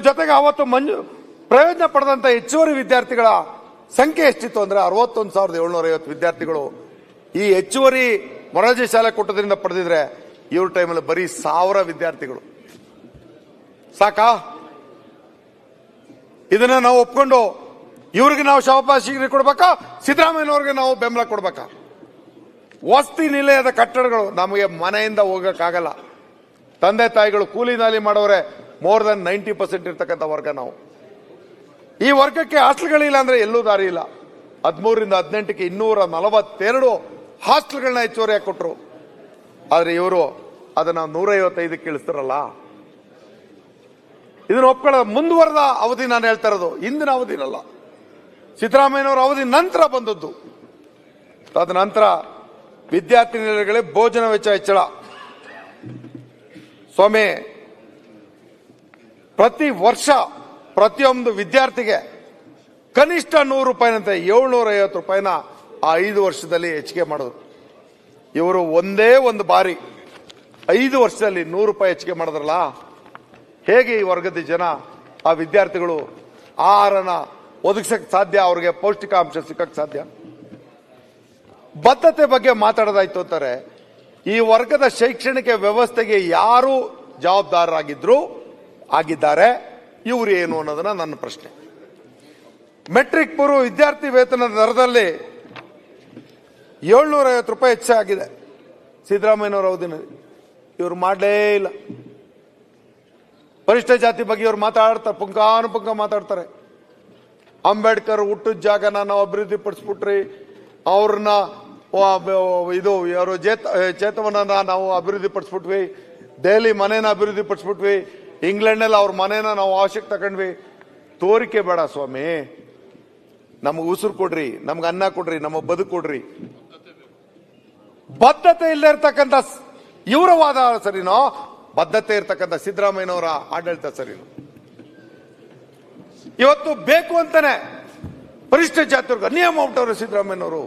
ಜೊತೆಗೆ ಅವತ್ತು ಪ್ರಯೋಜನ ಪಡೆದಂತ ಹೆಚ್ಚುವರಿ ವಿದ್ಯಾರ್ಥಿಗಳ ಸಂಖ್ಯೆ ಎಷ್ಟಿತ್ತು ಅಂದ್ರೆ 61,750 ವಿದ್ಯಾರ್ಥಿಗಳು ಈ ಹೆಚ್ಚುವರಿ ಮೊರಾರ್ಜಿ ಶಾಲೆ ಕೊಟ್ಟದ್ರಿಂದ ಪಡೆದಿದ್ರೆ ಇವ್ರ ಟೈಮಲ್ಲಿ ಬರೀ 1000 ವಿದ್ಯಾರ್ಥಿಗಳು. ಸಾಕಾ? ಇದನ್ನ ನಾವು ಒಪ್ಕೊಂಡು ಇವ್ರಿಗೆ ನಾವು ಶಾಬಾಷಿಗೆ ಕೊಡ್ಬೇಕಾ, ಸಿದ್ದರಾಮಯ್ಯನವ್ರಿಗೆ ನಾವು ಬೆಂಬಲ ಕೊಡ್ಬೇಕಾ? ವಸತಿ ನಿಲಯದ ಕಟ್ಟಡಗಳು ನಮಗೆ ಮನೆಯಿಂದ ಹೋಗಕ್ಕಾಗಲ್ಲ. ತಂದೆ ತಾಯಿಗಳು ಕೂಲಿ ನಾಲಿ ಮಾಡೋರೆ ಮೋರ್ ದನ್ 90% ಇರ್ತಕ್ಕಂಥ ವರ್ಗ ನಾವು. ಈ ವರ್ಗಕ್ಕೆ ಹಾಸ್ಟೆಲ್ಗಳಿಲ್ಲ ಅಂದ್ರೆ ಎಲ್ಲೂ ದಾರಿ ಇಲ್ಲ. 13ರಿಂದ 18ಕ್ಕೆ 242 ಹಾಸ್ಟೆಲ್ಗಳನ್ನ ಹೆಚ್ಚುವರಿಯಾಗಿ ಕೊಟ್ಟರು. ಆದ್ರೆ ಇವರು ಅದನ್ನ 155ಕ್ಕೆ ಇಳಿಸ್ತಾರಲ್ಲ, ಇದನ್ನ ಒಪ್ಕೊಳ್ಳೋ ಮುಂದುವರೆದ ಅವಧಿ ನಾನು ಹೇಳ್ತಾ ಇರೋದು, ಇಂದಿನ ಅವಧಿನಲ್ಲ, ಸಿದ್ದರಾಮಯ್ಯನವರ ಅವಧಿ ನಂತರ ಬಂದದ್ದು. ತದನಂತರ ವಿದ್ಯಾರ್ಥಿ ನಿಲಯಗಳೇ ಭೋಜನ ವೆಚ್ಚ ಹೆಚ್ಚಳ. ಸ್ವಾಮಿ, ಪ್ರತಿ ವರ್ಷ ಪ್ರತಿಯೊಂದು ವಿದ್ಯಾರ್ಥಿಗೆ ಕನಿಷ್ಠ 100 ರೂಪಾಯಿನಂತೆ 750 ರೂಪಾಯಿನ ಆ 5 ವರ್ಷದಲ್ಲಿ ಹೆಚ್ಚಿಗೆ ಮಾಡೋದು. ಇವರು ಒಂದೇ ಒಂದು ಬಾರಿ 5 ವರ್ಷದಲ್ಲಿ 100 ರೂಪಾಯಿ ಹೆಚ್ಚಿಗೆ ಮಾಡಿದ್ರಲ್ಲ, ಹೇಗೆ ಈ ವರ್ಗದ ಜನ ಆ ವಿದ್ಯಾರ್ಥಿಗಳು ಆಹಾರನ ಒದಗಿಸಕ್ ಸಾಧ್ಯ? ಅವ್ರಿಗೆ ಪೌಷ್ಟಿಕಾಂಶ ಸಿಕ್ಕಕ್ ಸಾಧ್ಯ? ಬದ್ಧತೆ ಬಗ್ಗೆ ಮಾತಾಡೋದಾಯ್ತು ಅಂತಾರೆ. ಈ ವರ್ಗದ ಶೈಕ್ಷಣಿಕ ವ್ಯವಸ್ಥೆಗೆ ಯಾರು ಆಗಿದ್ದಾರೆ, ಇವರು ಏನು ಅನ್ನೋದನ್ನ ನನ್ನ ಪ್ರಶ್ನೆ. ಮೆಟ್ರಿಕ್ ಪೂರ್ವ ವಿದ್ಯಾರ್ಥಿ ವೇತನದ ದರದಲ್ಲಿ 750 ರೂಪಾಯಿ ಹೆಚ್ಚಾಗಿದೆ ಸಿದ್ದರಾಮಯ್ಯನವರ ಅವಧಿನಲ್ಲಿ. ಇವರು ಮಾಡಲೇ ಇಲ್ಲ. ಪರಿಷ್ಠ ಜಾತಿ ಬಗ್ಗೆ ಇವರು ಮಾತಾಡ್ತಾರೆ, ಪುಂಖಾನುಪುಂಖ ಮಾತಾಡ್ತಾರೆ. ಅಂಬೇಡ್ಕರ್ ಹುಟ್ಟಿದ ಜಾಗನ ನಾವು ಅಭಿವೃದ್ಧಿ ಪಡಿಸ್ಬಿಟ್ರಿ, ಅವ್ರನ್ನ ಇದು ಯಾರು ಚೇತವನ ನಾವು ಅಭಿವೃದ್ಧಿ ಪಡಿಸ್ಬಿಟ್ವಿ, ದೆಹಲಿ ಮನೇನ ಅಭಿವೃದ್ಧಿ ಪಡಿಸ್ಬಿಟ್ವಿ, ಇಂಗ್ಲೆಂಡ್ನಲ್ಲಿ ಅವ್ರ ಮನೇನ ನಾವು ಅವಶ್ಯಕ ತಗೊಂಡ್ವಿ. ತೋರಿಕೆ ಬೇಡ ಸ್ವಾಮಿ, ನಮಗೆ ಉಸಿರು ಕೊಡ್ರಿ, ನಮ್ಗೆ ಅನ್ನ ಕೊಡ್ರಿ, ನಮಗೆ ಬದುಕು ಕೊಡ್ರಿ. ಬದ್ಧತೆ ಇಲ್ಲದೆ ಇರ್ತಕ್ಕಂಥ ಇವರ ವಾದ ಸರಿನೋ, ಬದ್ಧತೆ ಇರ್ತಕ್ಕಂಥ ಸಿದ್ದರಾಮಯ್ಯನವರ ಆಡಳಿತ ಸರಿನೋ? ಇವತ್ತು ಬೇಕು ಅಂತಾನೆ ಪರಿಷ್ಠ ಜಾತಿಯವ್ರಿಗೆ ನಿಯಮ ಹೊಟ್ಟವರು ಸಿದ್ದರಾಮಯ್ಯನವರು.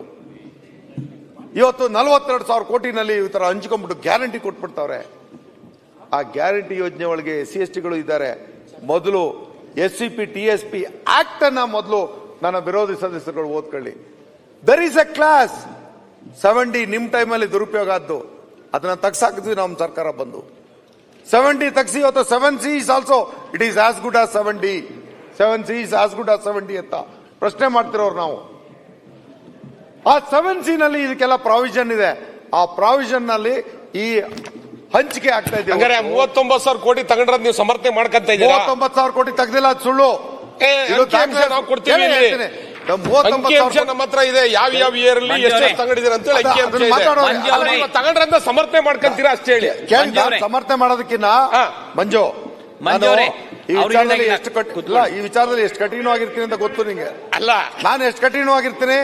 ಇವತ್ತು 42,000 ಕೋಟಿನಲ್ಲಿ ಈ ತರ ಹಂಚ್ಕೊಂಡ್ಬಿಟ್ಟು ಗ್ಯಾರಂಟಿ ಕೊಟ್ಬಿಡ್ತಾವ್ರೆ. ಆ ಗ್ಯಾರಂಟಿ ಯೋಜನೆ ಒಳಗೆ SC/STಗಳು ಇದ್ದಾರೆ. ಮೊದಲು SCP TSP ಆಕ್ಟ್ ಅನ್ನ ಮೊದಲು ನನ್ನ ವಿರೋಧಿ ಸದಸ್ಯರುಗಳು ಓದ್ಕೊಳ್ಳಿ. ದರ್ ಈಸ್ ಎ ಕ್ಲಾಸ್ 70 ನಿಮ್ ಟೈಮಲ್ಲಿ ದುರುಪಯೋಗ ಆದ್ದು, ಅದನ್ನ ತಗ್ಸಾಕಿದ್ವಿ ನಮ್ಮ ಸರ್ಕಾರ ಬಂದು. 70 ತಗ್ಸಿ, ಇವತ್ತು 7C is also it is as good as 70. 7C is as good as 70 ಅಂತ ಪ್ರಶ್ನೆ ಮಾಡ್ತಿರೋರು ನಾವು. ಆ 7C ನಲ್ಲಿ ಇದಕ್ಕೆಲ್ಲ ಪ್ರಾವಿಷನ್ ಇದೆ. ಆ ಪ್ರಾವಿಷನ್ ನಲ್ಲಿ ಈ ಹಂಚಿಕೆ ಆಗ್ತಾ ಇದೆ. 39,000 ಕೋಟಿ ತಗೊಂಡ್ರೆ ನೀವು ಸಮರ್ಥನೆ ಮಾಡ್ಕೊಂತ ಇದ್ದೀರಾ? 39,000 ಕೋಟಿ ತೆಗೆದಿಲ್ಲ, ಅದು ಸುಳ್ಳು. ನಾವು ಕೊಡ್ತೀವಿ, ನಮ್ಮ ಹತ್ರ ಇದೆ. ಯಾವ ಇಯರ್ ಅಲ್ಲಿ ಎಷ್ಟು ತಗೊಂಡಿದ್ದೀರಾ ಅಂತ ತಗೊಂಡ್ರಂತ ಸಮರ್ಥನೆ ಮಾಡ್ಕೊಂತೀರಾ ಅಷ್ಟೇ ಹೇಳಿ. ಸಮರ್ಥನೆ ಮಾಡೋದಕ್ಕಿಂತ ಮಂಜು, ಈ ವಿಚಾರದಲ್ಲಿ ಎಷ್ಟು ಕಠಿಣವಾಗಿರ್ತೀನಿ ಅಂತ ಗೊತ್ತು ನಿಂಗೆ. ಅಲ್ಲ, ನಾನು ಎಷ್ಟು ಕಠಿಣವಾಗಿರ್ತೀನಿ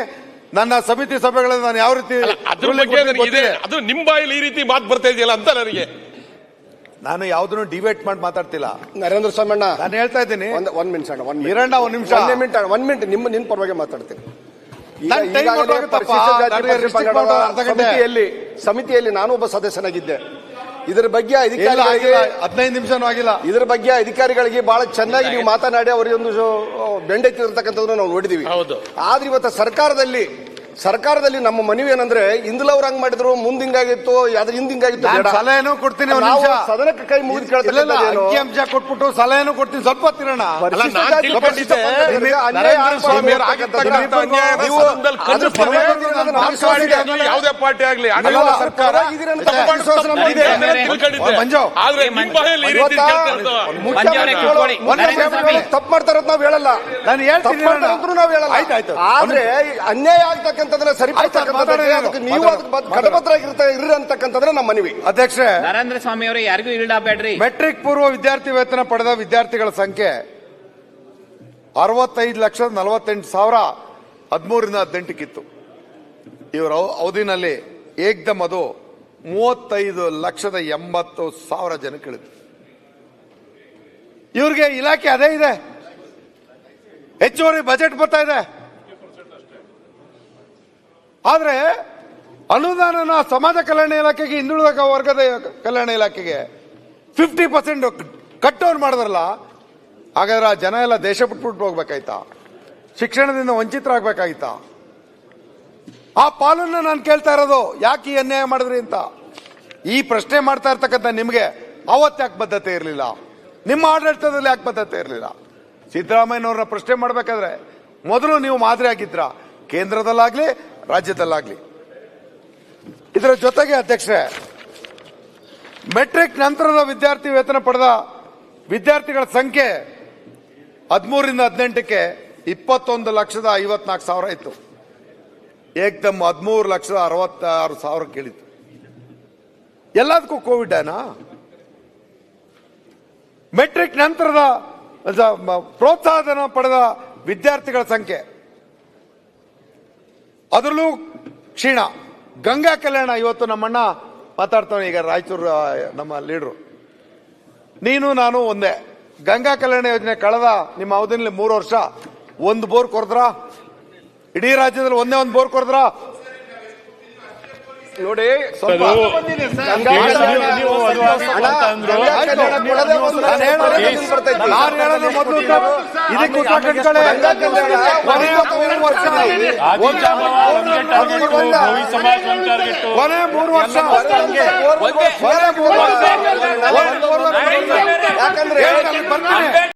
ನನ್ನ ಸಮಿತಿ ಸಭೆಗಳಲ್ಲಿ ನಾನು ಯಾವ ರೀತಿ ಅದು ನಿಮ್ ಬಾಯಲ್ಲಿ ಈ ರೀತಿ ಮಾತು ಬರ್ತಾ ಇದೆಯಲ್ಲ ಅಂತ ನನಗೆ. ನಾನು ಯಾವ್ದನ್ನು ಡಿಬೇಟ್ ಮಾಡಿ ಮಾತಾಡ್ತಿಲ್ಲ ನರೇಂದ್ರ ಸ್ವಾಮಿ ಅಣ್ಣ. ನಾನು ಹೇಳ್ತಾ ಇದ್ದೀನಿ, ಒಂದ್ ನಿಮಿಷ ನಿನ್ ಪರವಾಗಿ ಮಾತಾಡ್ತೀನಿ. ಸಮಿತಿಯಲ್ಲಿ ನಾನು ಒಬ್ಬ ಸದಸ್ಯನಾಗಿದ್ದೆ. ಇದರ ಬಗ್ಗೆ 15 ನಿಮಿಷನೂ ಆಗಿಲ್ಲ. ಇದರ ಬಗ್ಗೆ ಅಧಿಕಾರಿಗಳಿಗೆ ಬಹಳ ಚೆನ್ನಾಗಿ ನೀವು ಮಾತನಾಡಿ ಅವರಿಗೆ ಒಂದು ಬೆಂಡೆತ್ತಿರ್ತಕ್ಕಂಥದ್ದು ನಾವು ನೋಡಿದೀವಿ. ಆದ್ರೆ ಇವತ್ತು ಸರ್ಕಾರದಲ್ಲಿ ನಮ್ಮ ಮನವಿ ಏನಂದ್ರೆ, ಇಂದಲೂ ಅವ್ರು ಹಂಗ್ ಮಾಡಿದ್ರು, ಮುಂದ್ ಹಿಂಗಾಗಿತ್ತು, ಅದ್ರ ಹಿಂದ್ ಹಿಂಗಾಗಿತ್ತು. ಸಲಹೆನೂ ಕೊಡ್ತೀನಿ, ಸದನಕ್ಕೆ ಕೈ ಮುಗಿದು ಅಂಶ ಕೊಟ್ಬಿಟ್ಟು ಸಲಹೆನೂ ಕೊಡ್ತೀನಿ. ಸ್ವಲ್ಪ ಹೊತ್ತಿರೋಣ. ಯಾವುದೇ ಪಾರ್ಟಿ ಆಗ್ಲಿ ತಪ್ಪು ಮಾಡ್ತಾರ ನಾವ್ ಹೇಳಲ್ಲ, ನಾನು ಹೇಳ್ತೀನಿ. ನಾವ್ ಹೇಳಲ್ಲ. ಆದ್ರೆ ಅನ್ಯಾಯ ಆಗ್ತಕ್ಕಂಥ ನೀವು ಕಟಬದ್ಧರಾಗಿರ್ರಿ ಅಂತಕ್ಕಂಥದ್ರೆ ನಮ್ಮ ಮನವಿ. ಅಧ್ಯಕ್ಷರೇ, ನರೇಂದ್ರ ಸ್ವಾಮಿ ಅವರೇ, ಯಾರಿಗೂ ಇಡಬೇಡ್ರಿ. ಮೆಟ್ರಿಕ್ ಪೂರ್ವ ವಿದ್ಯಾರ್ಥಿ ವೇತನ ಪಡೆದ ವಿದ್ಯಾರ್ಥಿಗಳ ಸಂಖ್ಯೆ 65,48,000 13ರಿಂದ 18ಕ್ಕಿತ್ತು. ಇವರ ಅವಧಿನಲ್ಲಿ ಏಕ್ದಮ್ ಅದು 35,80,000 ಜನಕ್ಕೆ ಇಳಿತು. ಇವ್ರಿಗೆ ಇಲಾಖೆ ಅದೇ ಇದೆ, ಹೆಚ್ಚುವರಿ ಬಜೆಟ್ ಬರ್ತಾ ಇದೆ. ಆದ್ರೆ ಅನುದಾನನ ಸಮಾಜ ಕಲ್ಯಾಣ ಇಲಾಖೆಗೆ, ಹಿಂದುಳಿದ ವರ್ಗದ ಕಲ್ಯಾಣ ಇಲಾಖೆಗೆ 50% ಕಟ್ ಡೌನ್ ಮಾಡಿದ್ರಲ್ಲ, ಹಾಗಾದ್ರೆ ಆ ಜನ ಎಲ್ಲ ದೇಶ ಬಿಟ್ಬಿಟ್ಟು ಹೋಗ್ಬೇಕಾಯ್ತಾ? ಶಿಕ್ಷಣದಿಂದ ವಂಚಿತರಾಗಬೇಕಾಯ್ತಾ? ಆ ಪಾಲನ್ನ ನಾನು ಕೇಳ್ತಾ ಇರೋದು, ಯಾಕೆ ಈ ಅನ್ಯಾಯ ಮಾಡಿದ್ರಿ ಅಂತ. ಈ ಪ್ರಶ್ನೆ ಮಾಡ್ತಾ ಇರ್ತಕ್ಕಂಥ ನಿಮಗೆ ಅವತ್ತು ಯಾಕೆ ಬದ್ಧತೆ ಇರಲಿಲ್ಲ? ನಿಮ್ಮ ಆಡಳಿತದಲ್ಲಿ ಯಾಕೆ ಬದ್ಧತೆ ಇರಲಿಲ್ಲ? ಸಿದ್ದರಾಮಯ್ಯನವ್ರನ್ನ ಪ್ರಶ್ನೆ ಮಾಡಬೇಕಾದ್ರೆ ಮೊದಲು ನೀವು ಮಾದರಿ ಆಗಿದ್ರ, ಕೇಂದ್ರದಲ್ಲಾಗ್ಲಿ ರಾಜ್ಯದಲ್ಲಾಗ್ಲಿ. ಇದರ ಜೊತೆಗೆ ಅಧ್ಯಕ್ಷರೇ, ಮೆಟ್ರಿಕ್ ನಂತರದ ವಿದ್ಯಾರ್ಥಿ ವೇತನ ಪಡೆದ ವಿದ್ಯಾರ್ಥಿಗಳ ಸಂಖ್ಯೆ 13ರಿಂದ 18ಕ್ಕೆ 21,54,000 ಇತ್ತು. ಏಕ್ದಮ್ 13,66,000 ಕೇಳಿತ್ತು. ಎಲ್ಲದಕ್ಕೂ ಕೋವಿಡ್ ಏನಾ? ಮೆಟ್ರಿಕ್ ನಂತರದ ಪ್ರೋತ್ಸಾಹಧನ ಪಡೆದ ವಿದ್ಯಾರ್ಥಿಗಳ ಸಂಖ್ಯೆ ಅದರಲ್ಲೂ ಕ್ಷೀಣ. ಗಂಗಾ ಕಲ್ಯಾಣ, ಇವತ್ತು ನಮ್ಮಣ್ಣ ಮಾತಾಡ್ತಾನೆ, ಈಗ ರಾಯಚೂರು ನಮ್ಮ ಲೀಡರು, ನೀನು ನಾನು ಒಂದೇ. ಗಂಗಾ ಕಲ್ಯಾಣ ಯೋಜನೆ ಕಳೆದ ನಿಮ್ಮ ಅವಧಿಯಲ್ಲಿ 3 ವರ್ಷ ಒಂದು ಬೋರ್ ಕೊರ್ದ್ರ? ಇಡೀ ರಾಜ್ಯದಲ್ಲಿ ಒಂದೇ ಒಂದು ಬೋರ್ ಕೊರ್ದ್ರ? ನೋಡಿ, ಸ್ವಲ್ಪ ಗಂಗಾ ಕಲ್ಯಾಣ ನಾನು ಹೇಳೋದು ಮೊದಲು ಇದಕ್ಕೆ ಉತ್ತರ ಕಂಡ್ಕೊಳ್ಳಿ. ಕೊನೆ 3 ವರ್ಷ ಯಾಕಂದ್ರೆ